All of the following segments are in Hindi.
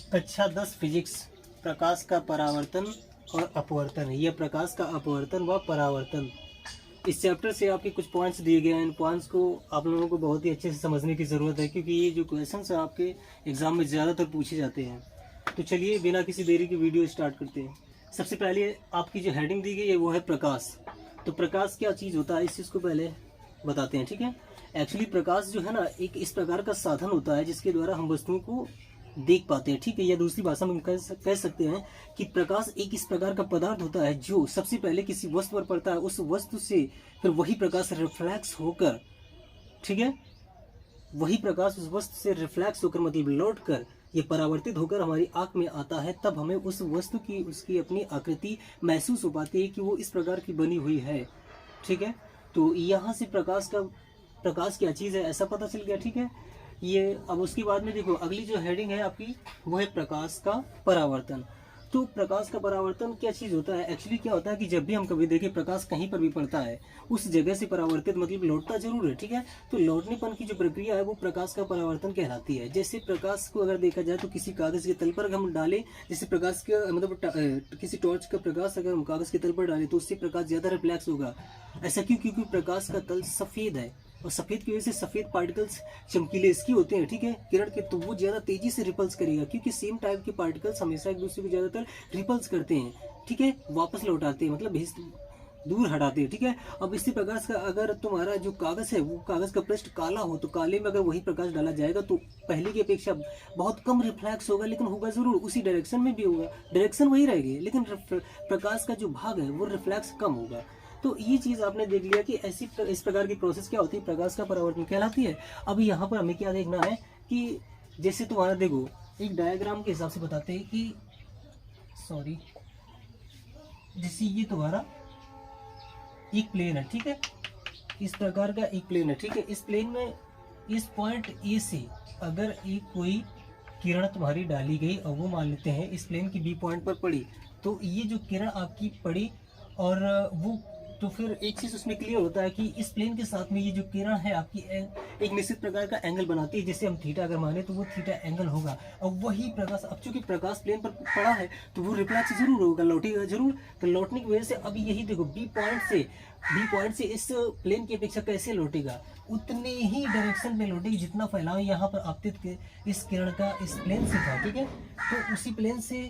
कक्षा 10 फिजिक्स, प्रकाश का परावर्तन और अपवर्तन। यह प्रकाश का अपवर्तन व परावर्तन, इस चैप्टर से आपके कुछ पॉइंट्स दिए गए हैं। इन पॉइंट्स को आप लोगों को बहुत ही अच्छे से समझने की ज़रूरत है, क्योंकि ये जो क्वेश्चंस हैं आपके एग्जाम में ज़्यादातर पूछे जाते हैं। तो चलिए बिना किसी देरी की वीडियो स्टार्ट करते हैं। सबसे पहले आपकी जो हेडिंग दी गई है वो है प्रकाश। तो प्रकाश क्या चीज़ होता है, इस चीज़ को पहले बताते हैं, ठीक है। एक्चुअली प्रकाश जो है ना, एक इस प्रकार का साधन होता है जिसके द्वारा हम वस्तुओं को देख पाते हैं, ठीक है। या दूसरी भाषा में हम कह सकते हैं कि प्रकाश एक इस प्रकार का पदार्थ होता है जो सबसे पहले किसी वस्तु पर पड़ता है, उस वस्तु से फिर वही प्रकाश रिफ्लेक्स होकर, ठीक है, वही प्रकाश उस वस्तु से रिफ्लेक्स होकर मतलब लौट कर ये परावर्तित होकर हमारी आंख में आता है। तब हमें उस वस्तु की उसकी अपनी आकृति महसूस हो पाती है कि वो इस प्रकार की बनी हुई है, ठीक है। तो यहाँ से प्रकाश क्या चीज़ है ऐसा पता चल गया, ठीक है। ये अब उसके बाद में देखो अगली जो हेडिंग है आपकी वो है प्रकाश का परावर्तन। तो प्रकाश का परावर्तन क्या चीज़ होता है, एक्चुअली क्या होता है कि जब भी हम कभी देखें प्रकाश कहीं पर भी पड़ता है उस जगह से परावर्तित मतलब लौटता जरूर है, ठीक है। तो लौटनेपन की जो प्रक्रिया है वो प्रकाश का परावर्तन कहलाती है। जैसे प्रकाश को अगर देखा जाए तो किसी कागज़ के तल पर हम डालें, जैसे प्रकाश का मतलब किसी टॉर्च का प्रकाश अगर हम कागज़ के तल पर डालें तो उससे प्रकाश ज़्यादा रिफ्लेक्स होगा। ऐसा क्यों? क्योंकि प्रकाश का तल सफ़ेद है और सफ़ेद की वजह से सफ़ेद पार्टिकल्स चमकीले इसकी होते हैं, ठीक है, किरण के, तो वो ज़्यादा तेज़ी से रिपल्स करेगा, क्योंकि सेम टाइप के पार्टिकल्स हमेशा एक दूसरे को ज़्यादातर रिपल्स करते हैं, ठीक है, वापस लौटाते हैं, मतलब दूर हटाते हैं, ठीक है। अब इसी प्रकाश का अगर तुम्हारा जो कागज़ है वो कागज़ का पृष्ठ काला हो तो काले में अगर वही प्रकाश डाला जाएगा तो पहले की अपेक्षा बहुत कम रिफ्लेक्स होगा, लेकिन होगा ज़रूर, उसी डायरेक्शन में भी होगा, डायरेक्शन वही रहेगी, लेकिन प्रकाश का जो भाग है वो रिफ्लेक्स कम होगा। तो ये चीज़ आपने देख लिया कि ऐसी इस प्रकार की प्रोसेस क्या होती है, प्रकाश का परावर्तन कहलाती है। अब यहाँ पर हमें क्या देखना है कि जैसे तुम्हारा देखो एक डायग्राम के हिसाब से बताते हैं कि सॉरी, जैसे ये तुम्हारा एक प्लेन है, ठीक है, इस प्रकार का एक प्लेन है, ठीक है। इस प्लेन में इस पॉइंट ए से अगर एक कोई किरण तुम्हारी डाली गई और वो मान लेते हैं इस प्लेन की बी पॉइंट पर पड़ी, तो ये जो किरण आपकी पड़ी और वो, तो फिर एक चीज़ उसमें क्लियर होता है कि इस प्लेन के साथ में ये जो किरण है आपकी एक निश्चित प्रकार का एंगल बनाती है, जिसे हम थीटा अगर माने तो वो थीटा एंगल होगा। और वही प्रकाश, अब चूंकि प्रकाश प्लेन पर पड़ा है तो वो रिफ्लेक्स जरूर होगा, लौटेगा जरूर। तो लौटने की वजह से अभी यही देखो बी पॉइंट से इस प्लेन की अपेक्षा कैसे लौटेगा, उतने ही डायरेक्शन में लौटेगी जितना फैलाव यहाँ पर आपतित इस किरण का इस प्लेन से था, ठीक है। तो उसी प्लेन से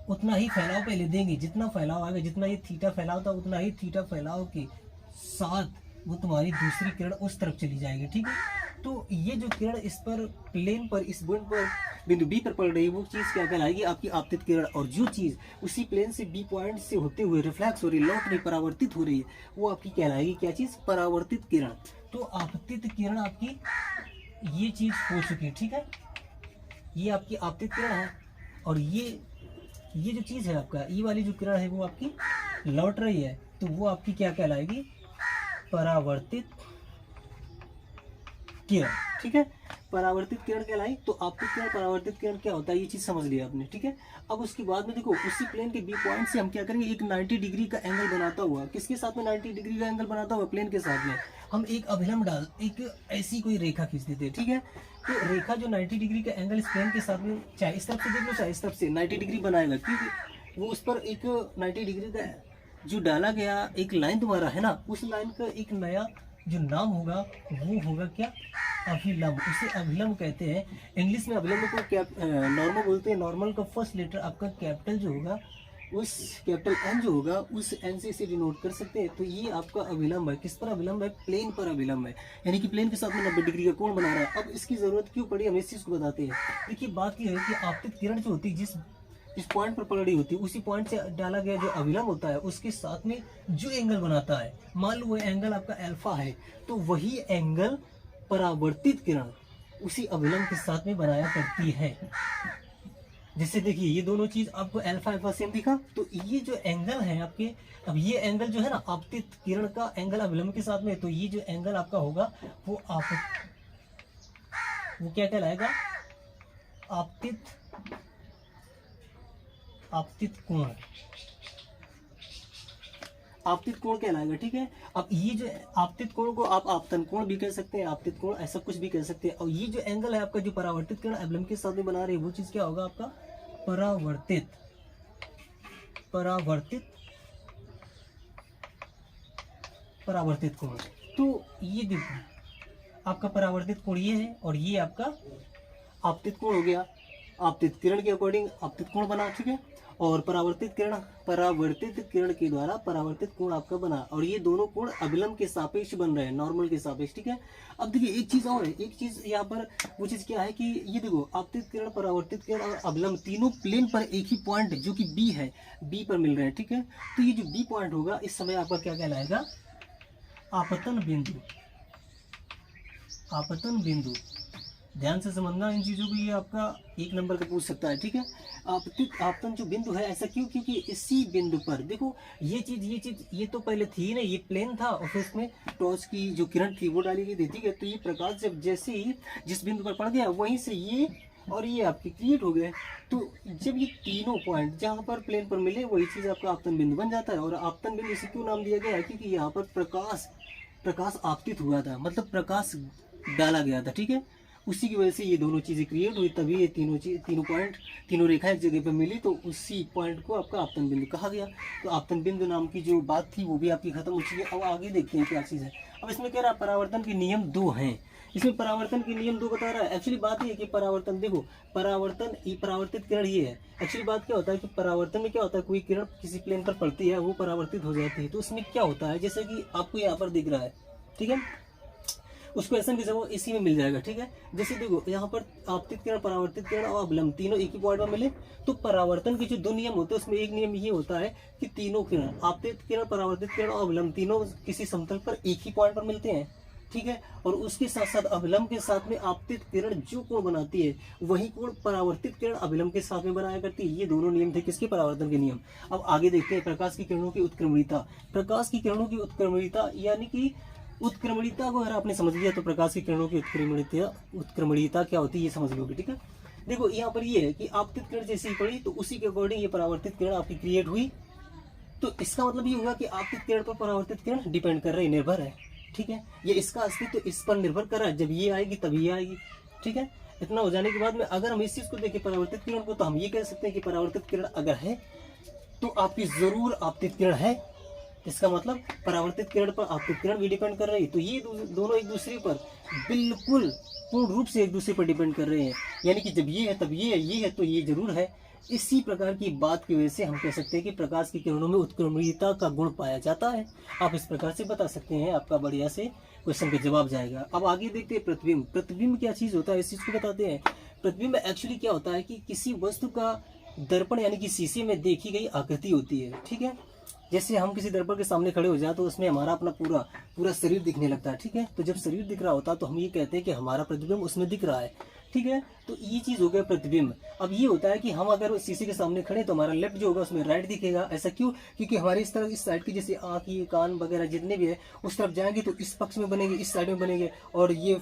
उतना ही फैलाव पहले देंगे, जितना फैलाव आएगा, जितना ये थीटा फैलाव था उतना ही थीटा फैलाव के साथ वो तुम्हारी दूसरी किरण उस तरफ चली जाएगी, ठीक है। तो ये जो किरण इस पर प्लेन पर इस पॉइंट पर बिंदु बी पर पड़ रही है वो चीज़ क्या कहलाएगी, आपकी आपतित किरण। और जो चीज़ उसी प्लेन से बी पॉइंट से होते हुए रिफ्लेक्स हो रही, लौट रही, परावर्तित हो रही है, वो आपकी कहलाएगी क्या चीज़, परावर्तित किरण। तो आपतित किरण आपकी ये चीज़ हो चुकी है, ठीक है, ये आपकी आपतित किरण है। और ये जो चीज़ है आपका, ये वाली जो किरण है वो आपकी लौट रही है, तो वो आपकी क्या कहलाएगी, परावर्तित किरण, ठीक है, परावर्तित किरण कहलाई। तो आपतित किरण, परावर्तित किरण क्या होता है ये चीज़ समझ लिया आपने, ठीक है। अब उसके बाद में देखो उसी प्लेन के बी पॉइंट से हम क्या करेंगे, एक 90 डिग्री का एंगल बनाता हुआ, किसके साथ में 90 डिग्री का एंगल बनाता हुआ, प्लेन के साथ में हम एक अभिलंब एक ऐसी कोई रेखा खींच देते हैं, ठीक है। तो रेखा जो 90 डिग्री का एंगल इस प्लेन के साथ में, चाहे इस तरफ से देख लो चाहे इस तरफ से, 90 डिग्री बनाएगा, क्योंकि वो उस पर एक 90 डिग्री का जो डाला गया एक लाइन तुम्हारा है ना, उस लाइन का एक नया जो नाम होगा वो होगा क्या, अभिलंब। उसे अभिलंब कहते हैं। इंग्लिश में अभिलंब को क्या नॉर्मल बोलते हैं। नॉर्मल का फर्स्ट लेटर आपका कैपिटल जो होगा, उस कैपिटल एन जो होगा उस एन से इसे डिनोट कर सकते हैं। तो ये आपका अभिलंब है, किस पर अभिलंब है, प्लेन पर अभिलंब है, यानी कि प्लेन के साथ में 90 डिग्री का कोण बना रहा है। अब इसकी जरूरत क्यों पड़ी, हम इस चीज़ को बताते हैं। देखिए बात यह है कि आपतित किरण जो होती है जिस पॉइंट पर पड़ रही होती है, उसी पॉइंट से डाला गया जो अभिलंब होता है उसके साथ में जो एंगल बनाता है, मान लो वो एंगल आपका अल्फा है, तो वही एंगल परावर्तित किरण उसी अभिलंब के साथ में बनाया करती है। जैसे देखिए ये दोनों चीज आपको अल्फा अल्फा सेम दिखा, तो ये जो एंगल है आपके, अब ये एंगल जो है ना आपतित किरण का एंगल अभिलंब के साथ में, तो ये जो एंगल आपका होगा वो क्या कहलाएगा, आपतित कोण, आपतित कोण कहलाएगा, ठीक है। अब ये जो आपतित कोण को आप आपतन कोण भी कह सकते हैं, आपतित कोण ऐसा कुछ भी कह सकते हैं। और ये जो एंगल है आपका जो परावर्तित किरण अभिलंब के साथ में बना रही है वो चीज क्या होगा, आपका परावर्तित कोण। तो ये देखो आपका परावर्तित कोण ये है और ये आपका आपतित कोण हो गया। आपतित किरण के अकॉर्डिंग आपतित कोण बना, ठीक है, और परावर्तित किरण के द्वारा परावर्तित कोण आपका बना, और ये दोनों कोण अभिलंब के सापेक्ष बन रहे हैं, नॉर्मल के सापेक्ष, ठीक है। अब देखिए एक चीज और है, एक चीज यहाँ पर वो चीज क्या है कि ये देखो आपतित किरण, परावर्तित किरण और अभिलंब तीनों प्लेन पर एक ही पॉइंट जो कि बी है, बी पर मिल रहे हैं, ठीक है। तो ये जो बी पॉइंट होगा इस समय आपका क्या कहलाएगा, आपतन बिंदु। ध्यान से समझना इन चीज़ों को, ये आपका 1 नंबर का पूछ सकता है, ठीक है। आपतन जो बिंदु है, ऐसा क्यों, क्योंकि इसी बिंदु पर देखो ये चीज ये तो पहले थी ना, ये प्लेन था और फिर इसमें टॉर्च की जो किरण थी वो डाली गई थी, ठीक है। तो ये प्रकाश जब जैसे ही जिस बिंदु पर पड़ गया वहीं से ये और ये आपके क्रिएट हो गए। तो जब ये तीनों पॉइंट जहाँ पर प्लेन पर मिले वही चीज़ आपका आपतन बिंदु बन जाता है। और आपतन बिंदु इसे क्यों नाम दिया गया है, क्योंकि यहाँ पर प्रकाश आपतित हुआ था, मतलब प्रकाश डाला गया था, ठीक है। उसी की वजह से ये दोनों चीज़ें क्रिएट हुई, तभी ये तीनों रेखाएं एक जगह पर मिली, तो उसी पॉइंट को आपका आपतन बिंदु कहा गया। तो आपतन बिंदु नाम की जो बात थी वो भी आपकी खत्म हो चुकी है। अब आगे देखते हैं क्या चीज़ है। अब इसमें कह रहा है परावर्तन के नियम 2 हैं, इसमें परावर्तन के नियम 2 बता रहा है। एक्चुअली बात ये है कि परावर्तन देखो, परावर्तित किरण ये है। एक्चुअली बात क्या होता है कि परावर्तन में क्या होता है, कोई किरण किसी प्लेन पर पड़ती है वो परावर्तित हो जाती है। तो उसमें क्या होता है, जैसे कि आपको यहाँ पर दिख रहा है, ठीक है, उस क्वेश्चन की जवाब इसी में मिल जाएगा, ठीक है। जैसे देखो यहाँ पर आपतित किरण, परावर्तित किरण और अभिलंब तीनों एक ही पॉइंट में मिले, तो परावर्तन के जो 2 नियम होते हैं उसमें एक नियम ये होता है कि तीनों किरण, आपतित किरण, परावर्तित किरण और अभिलंब तीनों किसी समतल पर एक ही पॉइंट पर मिलते हैं, ठीक है। और उसके साथ साथ अभिलंब के साथ में आपतित किरण जो कोण बनाती है वही कोण परावर्तित किरण अभिलंब के साथ में बनाया करती है। ये दोनों नियम थे किसके, परावर्तन के नियम। अब आगे देखते हैं प्रकाश की किरणों की उत्क्रमणीयता। प्रकाश की किरणों की उत्क्रमणीयता यानी कि उत्क्रमणीयता को अगर आपने समझ लिया तो प्रकाश की किरणों की उत्क्रमणीयता क्या होती है ये समझ लोगे, ठीक है। देखो यहाँ पर ये है कि आपतित किरण जैसी पड़ी तो उसी के अकॉर्डिंग ये परावर्तित किरण आपकी क्रिएट हुई। तो इसका मतलब ये हुआ कि आपतित किरण पर परावर्तित किरण डिपेंड कर रही है, निर्भर है, ठीक है। ये इसका अस्तित्व इस पर निर्भर कर रहा है, जब ये आएगी तब ये आएगी, ठीक है। इतना हो जाने के बाद में अगर हम इस चीज को देखें परावर्तित किरण को, तो हम ये कह सकते हैं कि परावर्तित किरण अगर है तो आपकी जरूर आपतित किरण है। इसका मतलब परावर्तित किरण पर आपतित किरण भी डिपेंड कर रही है। तो ये दोनों एक दूसरे पर बिल्कुल पूर्ण रूप से एक दूसरे पर डिपेंड कर रहे हैं, यानी कि जब ये है तब ये है तो ये जरूर है। इसी प्रकार की बात की वजह से हम कह सकते हैं कि प्रकाश की किरणों में उत्क्रमणीयता का गुण पाया जाता है। आप इस प्रकार से बता सकते हैं, आपका बढ़िया से क्वेश्चन का जवाब जाएगा। अब आगे देखते हैं प्रतिबिंब। प्रतिबिंब क्या चीज़ होता है इस चीज़ को बताते हैं। प्रतिबिंब एक्चुअली क्या होता है कि किसी वस्तु का दर्पण यानी कि शीशे में देखी गई आकृति होती है, ठीक है। जैसे हम किसी दर्पण के सामने खड़े हो जाए तो उसमें हमारा अपना पूरा शरीर दिखने लगता है, ठीक है। तो जब शरीर दिख रहा होता है तो हम ये कहते हैं कि हमारा प्रतिबिंब उसमें दिख रहा है, ठीक है। तो ये चीज़ हो गया प्रतिबिंब। अब ये होता है कि हम अगर शीशे के सामने खड़े तो हमारा लेफ्ट जो होगा उसमें राइट दिखेगा। ऐसा क्यों, क्योंकि हमारी इस तरफ इस साइड की जैसे आँख, ये कान वगैरह जितने भी है उस तरफ जाएंगे तो इस पक्ष में बनेंगे, इस साइड में बनेंगे, और ये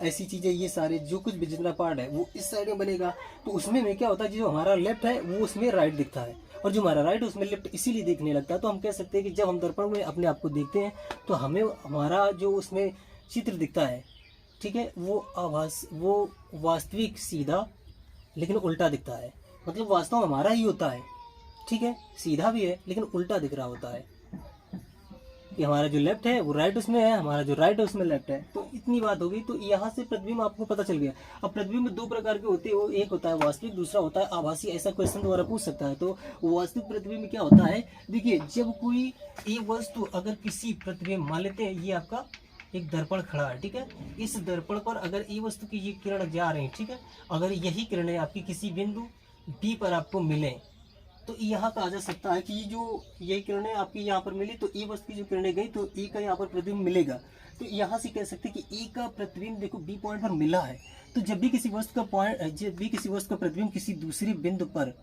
ऐसी चीज़ें, ये सारे जो कुछ भी जितना पार्ट है वो इस साइड में बनेगा। तो उसमें में क्या होता है, जो हमारा लेफ्ट है वो उसमें राइट दिखता है और जो हमारा राइट है उसमें लेफ्ट इसीलिए देखने लगता है। तो हम कह सकते हैं कि जब हम दर्पण में अपने आप को देखते हैं तो हमें हमारा जो उसमें चित्र दिखता है, ठीक है, वो वास्तविक सीधा लेकिन उल्टा दिखता है। मतलब वास्तव में हमारा ही होता है, ठीक है, सीधा भी है लेकिन उल्टा दिख रहा होता है कि हमारा जो लेफ्ट है वो राइट उसमें है, हमारा जो राइट है उसमें लेफ्ट है। तो इतनी बात हो गई। तो यहाँ से प्रतिबिंब आपको पता चल गया। अब प्रतिबिंब 2 प्रकार के होते हैं, वो एक होता है वास्तविक, दूसरा होता है आभासी। ऐसा क्वेश्चन द्वारा पूछ सकता है। तो वास्तविक प्रतिबिंब क्या होता है, देखिए जब कोई एक वस्तु अगर किसी प्रतिबिंब, मान लेते हैं ये आपका एक दर्पण खड़ा है, ठीक है, इस दर्पण पर अगर ये वस्तु की ये किरण जा रही है, ठीक है, अगर यही किरणें आपकी किसी बिंदु बी पर आपको मिले तो यहाँ कहा जा सकता है कि ये किरणें आपकी यहाँ पर मिली तो ए वस्तु की जो किरणें गई तो ए का यहाँ पर प्रतिबिंब मिलेगा। तो यहाँ से कह सकते हैं कि ए का प्रतिबिंब देखो बी पॉइंट पर मिला है। तो जब भी किसी वस्तु का प्रतिबिंब किसी दूसरे बिंदु पर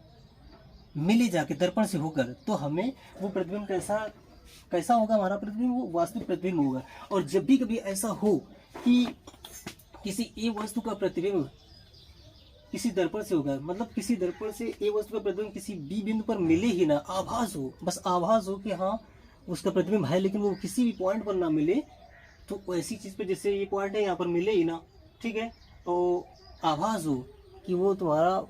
मिले जाके दर्पण से होकर, तो हमें वो प्रतिबिंब कैसा होगा, हमारा प्रतिबिंब वो वास्तविक प्रतिबिंब होगा। और जब भी कभी ऐसा हो कि किसी ए वस्तु का प्रतिबिंब किसी दर्पण से होगा, मतलब किसी दर्पण से ए वस्तु का प्रतिबिंब किसी बी बिंदु पर मिले ही ना, आभास हो, बस आभास हो कि हाँ उसका प्रतिबिंब है, लेकिन वो किसी भी पॉइंट पर ना मिले, तो ऐसी चीज़ पे जैसे ये पॉइंट है यहाँ पर मिले ही ना, ठीक है, तो आभास हो कि वो तुम्हारा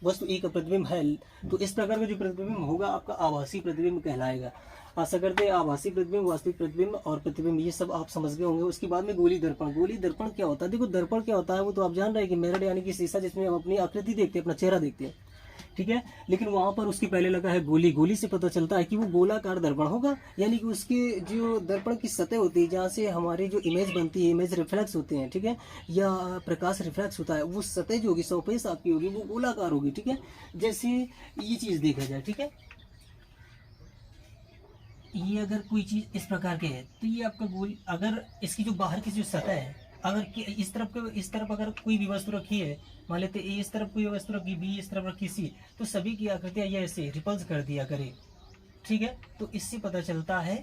वस्तु एक प्रतिबिंब है, तो इस प्रकार का जो प्रतिबिंब होगा आपका आभासी प्रतिबिंब कहलाएगा। आशा करते हैं आभासी प्रतिबिंब, वास्तविक प्रतिबिंब और प्रतिबिंब ये सब आप समझ गए होंगे। उसके बाद में गोली दर्पण। गोली दर्पण क्या होता है? देखो दर्पण क्या होता है वो तो आप जान रहे हैं कि मिरर यानी कि शीशा जिसमें हम अपनी आकृति देखते हैं, अपना चेहरा देखते हैं, ठीक है। लेकिन वहां पर उसके पहले लगा है गोली। गोली से पता चलता है कि वो गोलाकार दर्पण होगा, यानी कि उसके जो दर्पण की सतह होती है जहाँ से हमारी जो इमेज बनती है, इमेज रिफ्लेक्स होते हैं, ठीक है, या प्रकाश रिफ्लेक्स होता है, वो सतह जो होगी सरफेस आपकी होगी वो गोलाकार होगी, ठीक है। जैसे ये चीज देखा जाए, ठीक है, ये अगर कोई चीज इस प्रकार के है तो ये आपका गोल, अगर इसकी जो बाहर की जो सतह है, अगर इस तरफ अगर कोई भी वस्तु रखी है, मान लेते ए इस तरफ कोई वस्तु रखी, बी इस तरफ रखी, सी, तो सभी की आकृतियां ये ऐसे रिपल्स कर दिया करे, ठीक है। तो इससे पता चलता है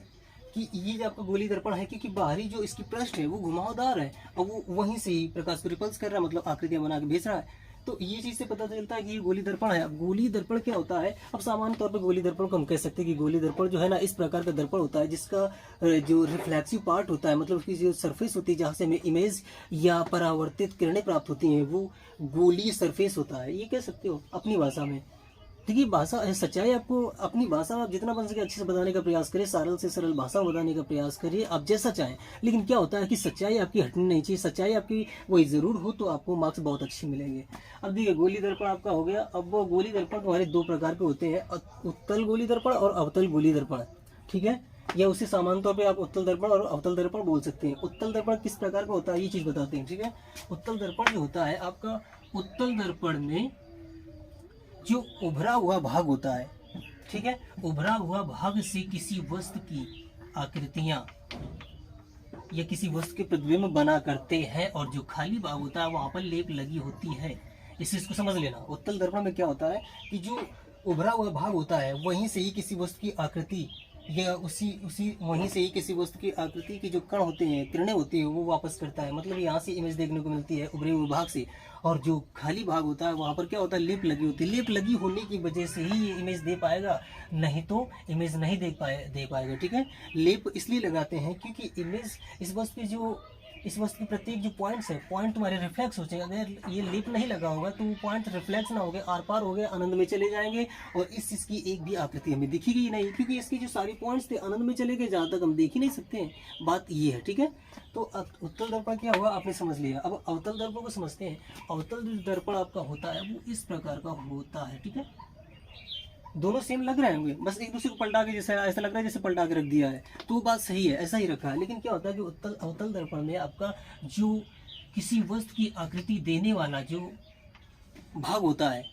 कि ये जो आपका गोली दर्पण है, क्योंकि बाहरी जो इसकी पृष्ठ है वो घुमावदार है और वो वहीं से ही प्रकाश को रिपल्स कर रहा है, मतलब आकृतियां बना के भेज रहा है। तो ये चीज से पता चलता है कि ये गोली दर्पण है। अब गोली दर्पण क्या होता है? अब सामान्य तौर पर गोली दर्पण को हम कह सकते हैं कि गोली दर्पण जो है ना, इस प्रकार का दर्पण होता है जिसका जो रिफ्लेक्सिव पार्ट होता है, मतलब उसकी जो सरफेस होती है जहाँ से हमें इमेज या परावर्तित किरणें प्राप्त होती हैं, वो गोलीय सरफेस होता है। ये कह सकते हो अपनी भाषा में। देखिए भाषा सच्चाई आपको अपनी भाषा में आप जितना बन सके अच्छे से बताने का प्रयास करिए, सरल से सरल भाषा में बताने का प्रयास करिए, आप जैसा चाहें। लेकिन क्या होता है कि सच्चाई आपकी हटनी नहीं चाहिए, सच्चाई आपकी वही जरूर हो तो आपको मार्क्स बहुत अच्छे मिलेंगे। अब देखिए गोली दर्पण आपका हो गया। अब वो गोली दर्पण हमारे दो प्रकार के होते हैं, उत्तल गोली दर्पण और अवतल गोली दर्पण, ठीक है। या उसे सामान्य तौर पे आप उत्तल दर्पण और अवतल दर्पण बोल सकते हैं। उत्तल दर्पण किस प्रकार का होता है ये चीज बताते हैं, ठीक है। उत्तल दर्पण जो होता है आपका, उत्तल दर्पण में जो उभरा हुआ भाग होता है, ठीक है, उभरा हुआ भाग से किसी वस्तु की आकृतियां या किसी वस्तु के प्रतिबिंब बना करते हैं, और जो खाली भाग होता है वहां पर लेप लगी होती है। इस चीज को समझ लेना। उत्तल दर्पण में क्या होता है कि जो उभरा हुआ भाग होता है वहीं से ही किसी वस्तु की आकृति या उसी वहीं से ही किसी वस्तु की आकृति की जो कण होते हैं, किरणें होती है, वो वापस करता है। मतलब यहाँ से इमेज देखने को मिलती है उभरे हुए भाग से, और जो खाली भाग होता है वहाँ पर क्या होता है, लेप लगी होती है। लेप लगी होने की वजह से ही ये इमेज दे पाएगा, नहीं तो इमेज नहीं दे पाएगा, ठीक है। लेप इसलिए लगाते हैं क्योंकि इमेज इस वस्तु के प्रत्येक जो पॉइंट्स है, पॉइंट तुम्हारे रिफ्लेक्स हो जाएंगे। अगर ये लेप नहीं लगा होगा तो वो पॉइंट रिफ्लेक्स ना हो गए, आर पार हो गए, आनंद में चले जाएंगे, और इस चीज की एक भी आकृति हमें दिखेगी नहीं, क्योंकि इसके जो सारे पॉइंट्स थे आनंद में चले गए, जहाँ तक हम देख ही नहीं सकते हैं। बात ये है, ठीक है। तो उत्तल दर्पण क्या हुआ आपने समझ लिया। अब अवतल दर्पण को समझते हैं। अवतल जो दर्पण आपका होता है वो इस प्रकार का होता है, ठीक है। दोनों सेम लग रहे होंगे, बस एक दूसरे को पलटा के, जैसे ऐसा लग रहा है जैसे पलटा के रख दिया है, तो वो बात सही है, ऐसा ही रखा है। लेकिन क्या होता है कि अवतल दर्पण में आपका जो किसी वस्तु की आकृति देने वाला जो भाग होता है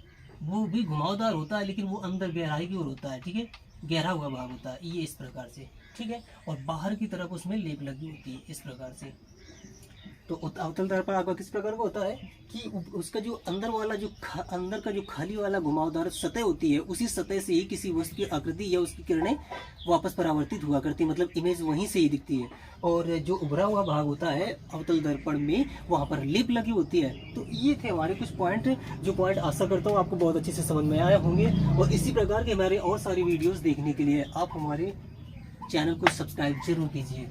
वो भी घुमावदार होता है, लेकिन वो अंदर गहराई की ओर होता है, ठीक है, गहरा हुआ भाग होता है, ये इस प्रकार से, ठीक है। और बाहर की तरफ उसमें लेप लगी होती है, इस प्रकार से। तो अवतल दर्पण आपका किस प्रकार का होता है कि उसका जो अंदर वाला जो अंदर का जो खाली वाला घुमावदार सतह होती है, उसी सतह से ही किसी वस्तु की आकृति या उसकी किरणें वापस परावर्तित हुआ करती है, मतलब इमेज वहीं से ही दिखती है। और जो उभरा हुआ भाग होता है अवतल दर्पण में, वहाँ पर लेप लगी होती है। तो ये थे हमारे कुछ पॉइंट, जो पॉइंट आशा करता हूँ आपको बहुत अच्छे से समझ में आए होंगे। और इसी प्रकार के हमारे और सारी वीडियोज़ देखने के लिए आप हमारे चैनल को सब्सक्राइब जरूर कीजिए।